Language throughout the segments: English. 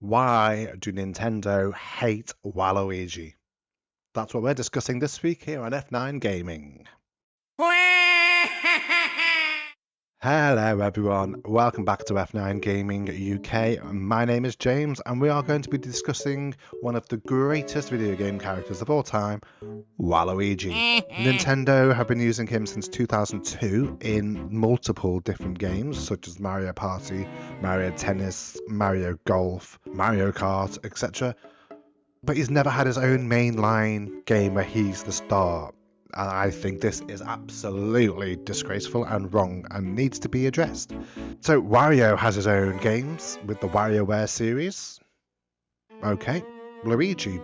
Why do Nintendo hate Waluigi? That's what we're discussing this week here on F9 Gaming. Hello everyone, welcome back to F9 Gaming UK. My name is James and we are going to be discussing one of the greatest video game characters of all time, Waluigi. Nintendo have been using him since 2002 in multiple different games such as Mario Party, Mario Tennis, Mario Golf, Mario Kart, etc. But he's never had his own mainline game where he's the star. And I think this is absolutely disgraceful and wrong and needs to be addressed. So Wario has his own games with the WarioWare series. Okay, Luigi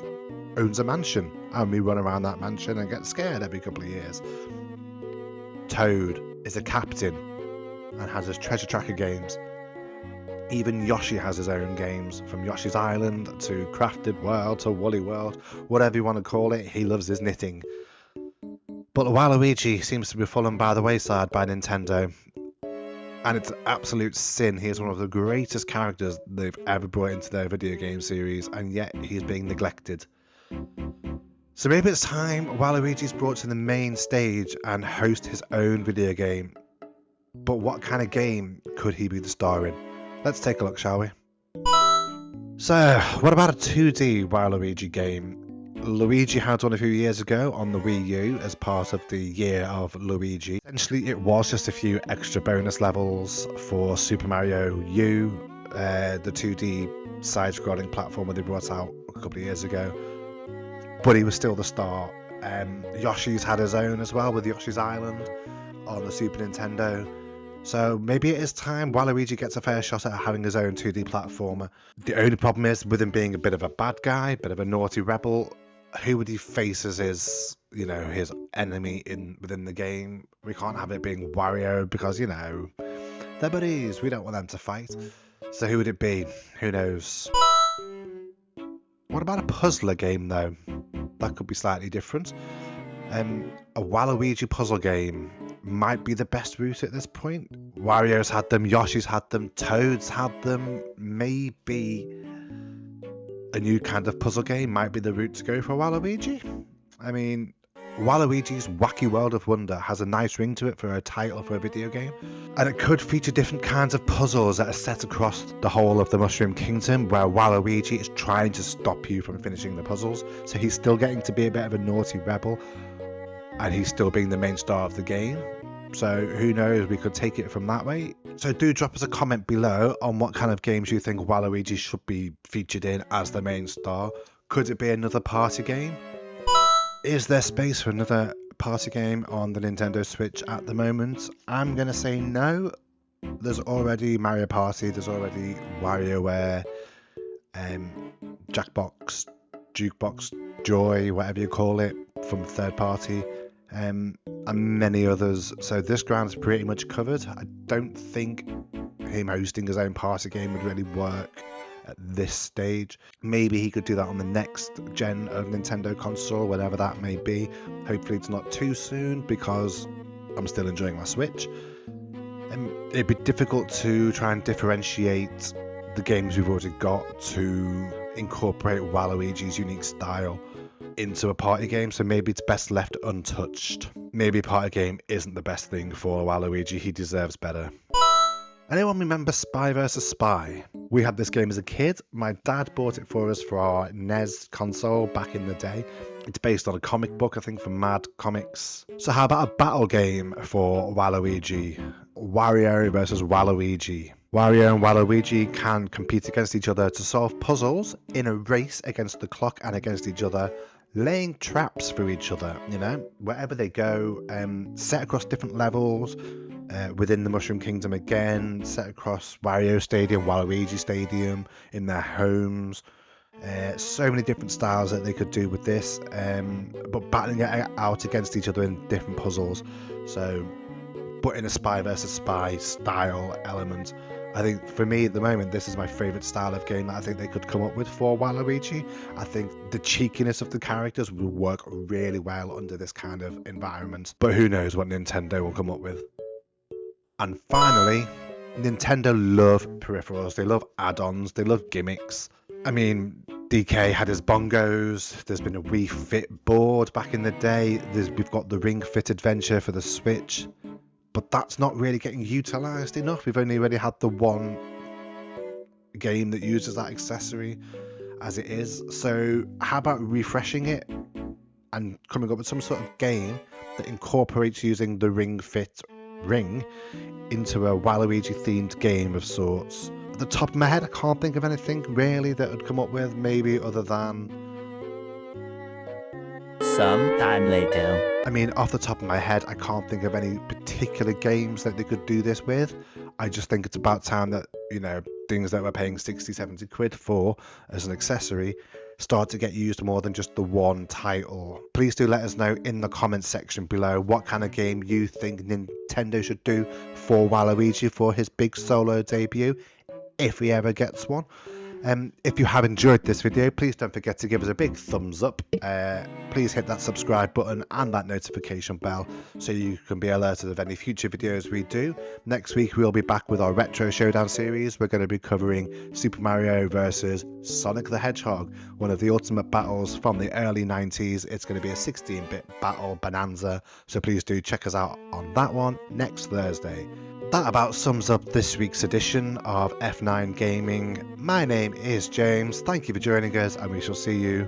owns a mansion and we run around that mansion and get scared every couple of years. Toad is a captain and has his treasure tracker games. Even Yoshi has his own games, from Yoshi's Island to Crafted World to Woolly World, whatever you want to call it, he loves his knitting. But Waluigi seems to be fallen by the wayside by Nintendo, and it's an absolute sin. He is one of the greatest characters they've ever brought into their video game series, and yet he's being neglected. So maybe it's time Waluigi's brought to the main stage and host his own video game. But what kind of game could he be the star in? Let's take a look, shall we? So, what about a 2D Waluigi game? Luigi had one a few years ago on the Wii U as part of the Year of Luigi. Essentially, it was just a few extra bonus levels for Super Mario U, the 2D side-scrolling platformer they brought out a couple of years ago. But he was still the star. Yoshi's had his own as well with Yoshi's Island on the Super Nintendo. So maybe it is time Waluigi gets a fair shot at having his own 2D platformer. The only problem is with him being a bit of a bad guy, a bit of a naughty rebel. Who would he face as his enemy within the game? We can't have it being Wario because, they're buddies. We don't want them to fight. So who would it be? Who knows? What about a puzzler game, though? That could be slightly different. A Waluigi puzzle game might be the best route at this point. Wario's had them, Yoshi's had them, Toad's had them. Maybe a new kind of puzzle game might be the route to go for Waluigi. I mean, Waluigi's Wacky World of Wonder has a nice ring to it for a title for a video game. And it could feature different kinds of puzzles that are set across the whole of the Mushroom Kingdom, where Waluigi is trying to stop you from finishing the puzzles. So he's still getting to be a bit of a naughty rebel, and he's still being the main star of the game. So who knows, we could take it from that way. So do drop us a comment below on what kind of games you think Waluigi should be featured in as the main star. Could it be another party game? Is there space for another party game on the Nintendo Switch at the moment? I'm going to say no. There's already Mario Party, there's already WarioWare, Jackbox, Jukebox, Joy, whatever you call it, from third party. And many others, so this ground's pretty much covered. I don't think him hosting his own party game would really work at this stage. Maybe he could do that on the next gen of Nintendo console, whatever that may be. Hopefully it's not too soon because I'm still enjoying my Switch. It'd be difficult to try and differentiate the games we've already got to incorporate Waluigi's unique style into a party game, so maybe it's best left untouched. Maybe a party game isn't the best thing for Waluigi, he deserves better. Anyone remember Spy vs Spy? We had this game as a kid. My dad bought it for us for our NES console back in the day. It's based on a comic book, I think, from Mad Comics. So how about a battle game for Waluigi? Wario versus Waluigi. Wario and Waluigi can compete against each other to solve puzzles in a race against the clock and against each other, laying traps for each other, wherever they go, set across different levels within the Mushroom Kingdom again, set across Wario Stadium, Waluigi Stadium, in their homes. So many different styles that they could do with this, but battling it out against each other in different puzzles. So, but in a Spy versus Spy style element. I think for me at the moment, this is my favourite style of game that I think they could come up with for Waluigi. I think the cheekiness of the characters will work really well under this kind of environment. But who knows what Nintendo will come up with. And finally, Nintendo love peripherals. They love add-ons. They love gimmicks. I mean, DK had his bongos, there's been a Wii Fit board back in the day, we've got the Ring Fit Adventure for the Switch, but that's not really getting utilised enough. We've only really had the one game that uses that accessory as it is, so how about refreshing it and coming up with some sort of game that incorporates using the Ring Fit ring into a Waluigi themed game of sorts. At the top of my head, I can't think of anything really that would come up with, maybe other than some time later. I mean, off the top of my head, I can't think of any particular games that they could do this with. I just think it's about time that, you know, things that we're paying 60, 70 quid for as an accessory start to get used more than just the one title. Please do let us know in the comments section below what kind of game you think Nintendo should do for Waluigi for his big solo debut, if he ever gets one. If you have enjoyed this video, please don't forget to give us a big thumbs up. Please hit that subscribe button and that notification bell so you can be alerted of any future videos we do. Next week we'll be back with our Retro Showdown series. We're going to be covering Super Mario vs Sonic the Hedgehog, one of the ultimate battles from the early 90s. It's going to be a 16-bit battle bonanza, so please do check us out on that one next Thursday. That about sums up this week's edition of F9 Gaming. My name is James, thank you for joining us, and we shall see you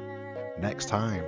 next time.